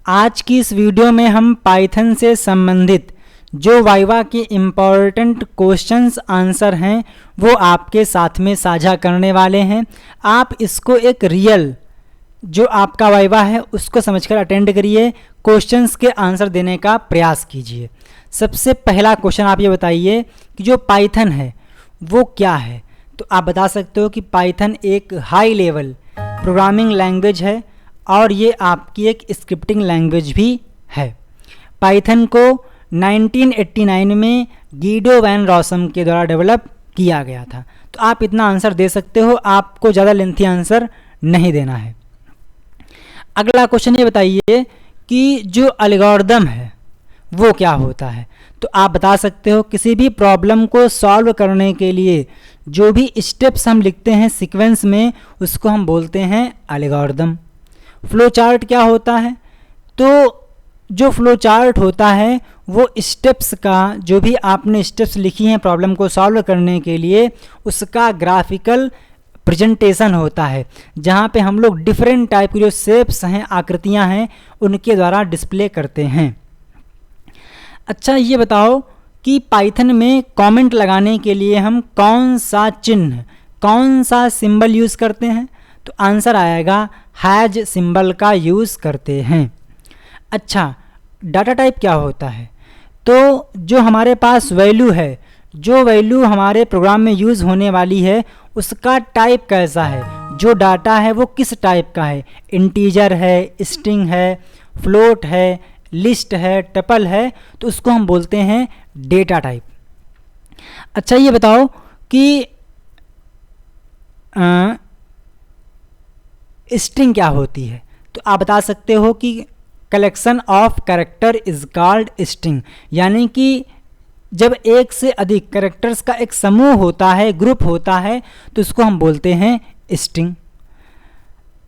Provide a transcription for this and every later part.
आज की इस वीडियो में हम पाइथन से संबंधित जो वाइवा के इम्पॉर्टेंट क्वेश्चंस आंसर हैं वो आपके साथ में साझा करने वाले हैं। आप इसको एक रियल जो आपका वाइवा है उसको समझकर अटेंड करिए, क्वेश्चंस के आंसर देने का प्रयास कीजिए। सबसे पहला क्वेश्चन आप ये बताइए कि जो पाइथन है वो क्या है। तो आप बता सकते हो कि पाइथन एक हाई लेवल प्रोग्रामिंग लैंग्वेज है और ये आपकी एक स्क्रिप्टिंग लैंग्वेज भी है। पाइथन को 1989 में गीडो वैन रॉसम के द्वारा डेवलप किया गया था। तो आप इतना आंसर दे सकते हो, आपको ज़्यादा लेंथी आंसर नहीं देना है। अगला क्वेश्चन ये बताइए कि जो एल्गोरिदम है वो क्या होता है। तो आप बता सकते हो किसी भी प्रॉब्लम को सॉल्व करने के लिए जो भी स्टेप्स हम लिखते हैं सीक्वेंस में उसको हम बोलते हैं एल्गोरिदम। फ्लो चार्ट क्या होता है। तो जो फ्लो चार्ट होता है वो स्टेप्स का जो भी आपने स्टेप्स लिखी हैं प्रॉब्लम को सॉल्व करने के लिए उसका ग्राफिकल प्रेजेंटेशन होता है, जहाँ पे हम लोग डिफरेंट टाइप की जो शेप्स हैं आकृतियाँ हैं उनके द्वारा डिस्प्ले करते हैं। अच्छा ये बताओ कि पाइथन में कमेंट लगाने के लिए हम कौन सा चिन्ह कौन सा सिंबल यूज़ करते हैं। तो आंसर आएगा हैज सिंबल का यूज़ करते हैं। अच्छा डाटा टाइप क्या होता है। तो जो हमारे पास वैल्यू है, जो वैल्यू हमारे प्रोग्राम में यूज़ होने वाली है उसका टाइप कैसा है, जो डाटा है वो किस टाइप का है, इंटीजर है, स्ट्रिंग है, फ्लोट है, लिस्ट है, टपल है, तो उसको हम बोलते हैं डेटा टाइप। अच्छा ये बताओ कि स्ट्रिंग क्या होती है। तो आप बता सकते हो कि collection of character is called string, यानी कि जब एक से अधिक कैरेक्टर्स का एक समूह होता है, ग्रुप होता है, तो उसको हम बोलते हैं स्ट्रिंग।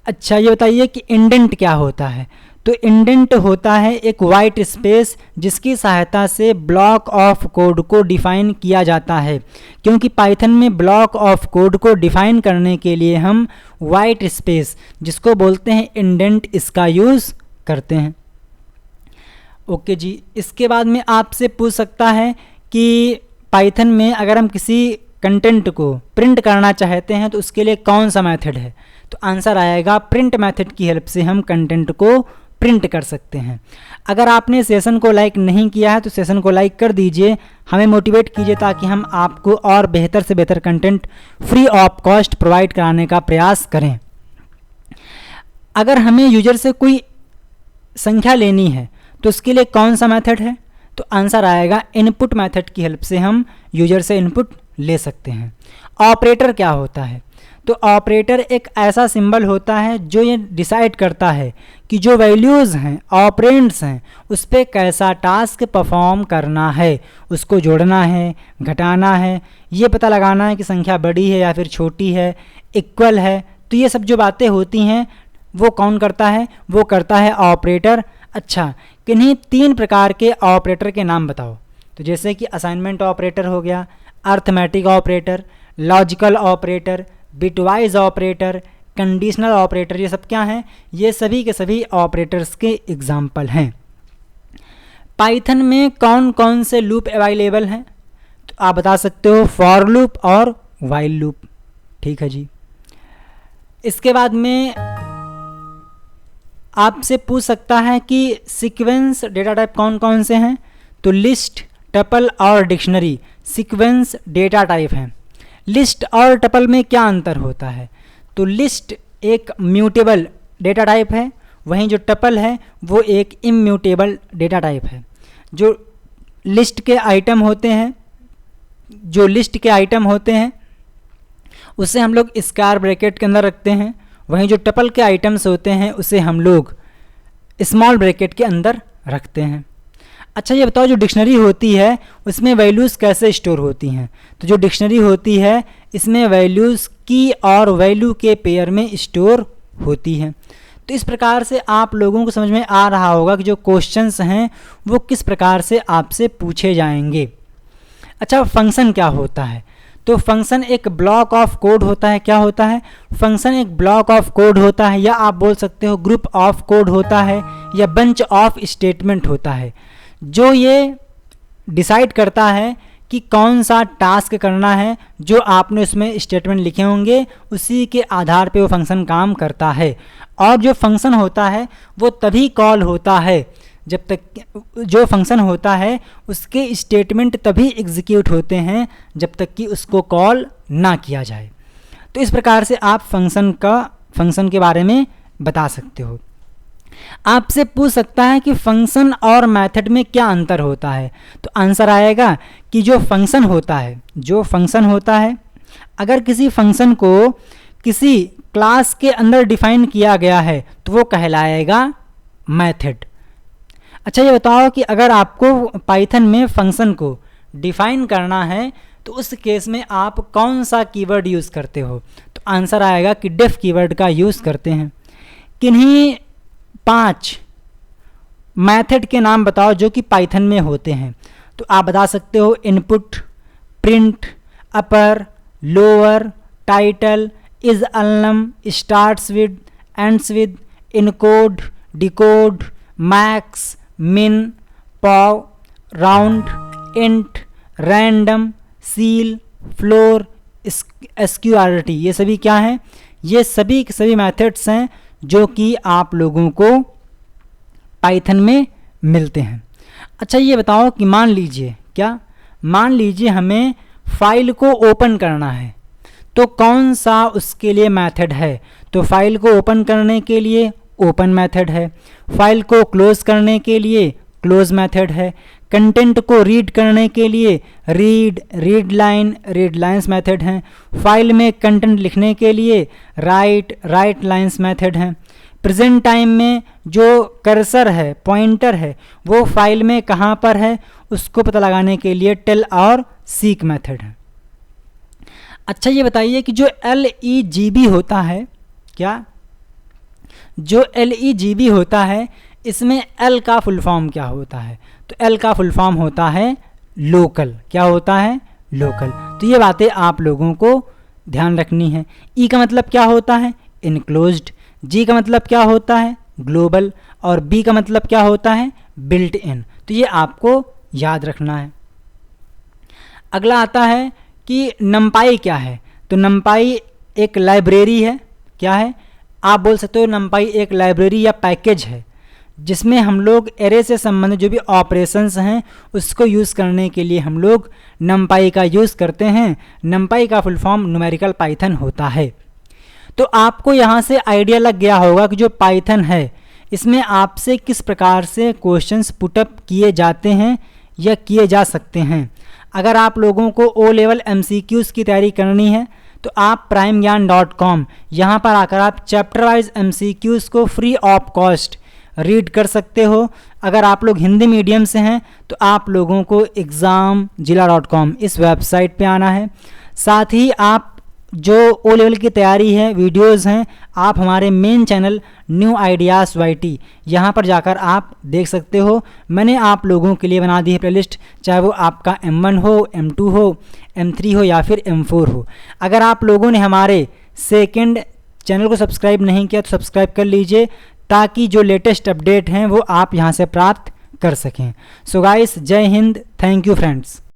अच्छा ये बताइए कि इंडेंट क्या होता है। तो इंडेंट होता है एक वाइट स्पेस जिसकी सहायता से ब्लॉक ऑफ कोड को डिफ़ाइन किया जाता है, क्योंकि पाइथन में ब्लॉक ऑफ कोड को डिफ़ाइन करने के लिए हम वाइट स्पेस जिसको बोलते हैं इंडेंट इसका यूज़ करते हैं। ओके जी, इसके बाद में आपसे पूछ सकता है कि पाइथन में अगर हम किसी कंटेंट को प्रिंट करना चाहते हैं तो उसके लिए कौन सा मेथड है। तो आंसर आएगा प्रिंट मेथड की हेल्प से हम कंटेंट को प्रिंट कर सकते हैं। अगर आपने सेशन को लाइक नहीं किया है तो सेशन को लाइक कर दीजिए, हमें मोटिवेट कीजिए ताकि हम आपको और बेहतर से बेहतर content free of cost provide कराने का प्रयास करें। अगर हमें यूजर से कोई संख्या लेनी है तो उसके लिए कौन सा मेथड है। तो आंसर आएगा इनपुट मेथड की हेल्प से हम यूजर से इनपुट ले सकते हैं। ऑपरेटर क्या होता है। तो ऑपरेटर एक ऐसा सिंबल होता है जो ये डिसाइड करता है कि जो वैल्यूज़ हैं ऑपरेंड्स हैं उस पर कैसा टास्क परफॉर्म करना है, उसको जोड़ना है, घटाना है, ये पता लगाना है कि संख्या बड़ी है या फिर छोटी है, इक्वल है। तो ये सब जो बातें होती हैं वो कौन करता है, वो करता है ऑपरेटर। अच्छा किन्हीं 3 प्रकार के ऑपरेटर के नाम बताओ। तो जैसे कि असाइनमेंट ऑपरेटर हो गया, arithmetic operator, logical operator, bitwise operator, conditional operator, ये सब क्या हैं, ये सभी के सभी ऑपरेटर्स के एग्जाम्पल हैं। पाइथन में कौन कौन से लूप अवेलेबल हैं। तो आप बता सकते हो फॉर लूप और वाइल लूप। ठीक है जी। इसके बाद में आपसे पूछ सकता है कि सीक्वेंस डेटा टाइप कौन कौन से हैं। तो लिस्ट, टपल और डिक्शनरी सीक्वेंस डेटा टाइप हैं। लिस्ट और टपल में क्या अंतर होता है। तो लिस्ट एक म्यूटेबल डेटा टाइप है, वहीं जो टपल है वो एक इम्यूटेबल डेटा टाइप है। जो लिस्ट के आइटम होते हैं उसे हम लोग स्क्वायर ब्रैकेट के अंदर रखते हैं, वहीं जो टपल के आइटम्स होते हैं उसे हम लोग स्मॉल ब्रैकेट के अंदर रखते हैं। अच्छा ये बताओ जो डिक्शनरी होती है उसमें वैल्यूज़ कैसे स्टोर होती हैं। तो जो डिक्शनरी होती है इसमें वैल्यूज़ की और वैल्यू के पेयर में स्टोर होती हैं। तो इस प्रकार से आप लोगों को समझ में आ रहा होगा कि जो क्वेश्चंस हैं वो किस प्रकार से आपसे पूछे जाएंगे। अच्छा फंक्शन क्या होता है। तो फंक्शन एक ब्लॉक ऑफ कोड होता है। क्या होता है। फंक्शन एक ब्लॉक ऑफ कोड होता है, या आप बोल सकते हो ग्रुप ऑफ कोड होता है, या बंच ऑफ स्टेटमेंट होता है, जो ये डिसाइड करता है कि कौन सा टास्क करना है। जो आपने उसमें स्टेटमेंट लिखे होंगे उसी के आधार पे वो फंक्शन काम करता है। और जो फंक्शन होता है वो तभी कॉल होता है जब तक जो फंक्शन होता है उसके स्टेटमेंट तभी एग्जीक्यूट होते हैं जब तक कि उसको कॉल ना किया जाए। तो इस प्रकार से आप फंक्शन के बारे में बता सकते हो। आपसे पूछ सकता है कि फंक्शन और मेथड में क्या अंतर होता है, तो आंसर आएगा कि जो फंक्शन होता है अगर किसी फंक्शन को किसी क्लास के अंदर डिफाइन किया गया है तो वो कहलाएगा मेथड। अच्छा ये बताओ कि अगर आपको पाइथन में फंक्शन को डिफाइन करना है तो उस केस में आप कौन सा कीवर्ड यूज़ करते हो, तो आंसर आएगा कि डेफ कीवर्ड का यूज़ करते हैं। किन्हीं 5 मेथड के नाम बताओ जो कि पाइथन में होते हैं, तो आप बता सकते हो input, print, upper, lower, title, is alnum, starts with, ends with, encode, decode, max, min, pow, round, int, random, ceil, floor, SQRT. ये सभी क्या हैं? ये सभी मेथड्स हैं जो कि आप लोगों को पाइथन में मिलते हैं। अच्छा ये बताओ कि मान लीजिए हमें फाइल को ओपन करना है, तो कौन सा उसके लिए मेथड है? तो फाइल को ओपन करने के लिए ओपन मेथड है, फाइल को क्लोज करने के लिए क्लोज मेथड है, कंटेंट को रीड करने के लिए रीड लाइन्स मेथड हैं, फाइल में कंटेंट लिखने के लिए राइट लाइन्स मेथड हैं, प्रेजेंट टाइम में जो कर्सर है, पॉइंटर है, वो फाइल में कहाँ पर है उसको पता लगाने के लिए टेल और सीक मेथड है। अच्छा ये बताइए कि जो LEGB होता है, जो LEGB होता है इसमें L का फुल फॉर्म क्या होता है? तो L का फुल फॉर्म होता है लोकल। क्या होता है? लोकल। तो ये बातें आप लोगों को ध्यान रखनी है। E का मतलब क्या होता है? इनक्लोज्ड। G का मतलब क्या होता है? ग्लोबल। और B का मतलब क्या होता है? Built in. तो ये आपको याद रखना है। अगला आता है कि नमपाई क्या है? तो नमपाई एक लाइब्रेरी है। क्या है? आप बोल सकते हो नमपाई एक लाइब्रेरी या पैकेज है जिसमें हम लोग एरे से संबंधित जो भी ऑपरेशंस हैं उसको यूज़ करने के लिए हम लोग नमपाई का यूज़ करते हैं। नमपाई का फुल फॉर्म न्यूमेरिकल पाइथन होता है। तो आपको यहाँ से आइडिया लग गया होगा कि जो पाइथन है इसमें आपसे किस प्रकार से क्वेश्चंस पुटअप किए जाते हैं या किए जा सकते हैं। अगर आप लोगों को ओ लेवल MCQs की तैयारी करनी है तो आप primegyan.com यहाँ पर आकर आप चैप्टर वाइज MCQs को फ्री ऑफ कॉस्ट रीड कर सकते हो। अगर आप लोग हिंदी मीडियम से हैं तो आप लोगों को examzilla.com इस वेबसाइट पे आना है। साथ ही आप जो ओ लेवल की तैयारी है, वीडियोस हैं, आप हमारे main channel new ideas YT यहाँ पर जाकर आप देख सकते हो। मैंने आप लोगों के लिए बना दी है प्लेलिस्ट, चाहे वो आपका M1 हो, M2 हो, M3 हो या फिर M4 हो। अगर आप लोगों ने हमारे सेकंड चैनल को सब्सक्राइब नहीं किया तो सब्सक्राइब कर लीजिए ताकि जो लेटेस्ट अपडेट हैं वो आप यहाँ से प्राप्त कर सकें। सो गाइस, जय हिंद, थैंक यू फ्रेंड्स।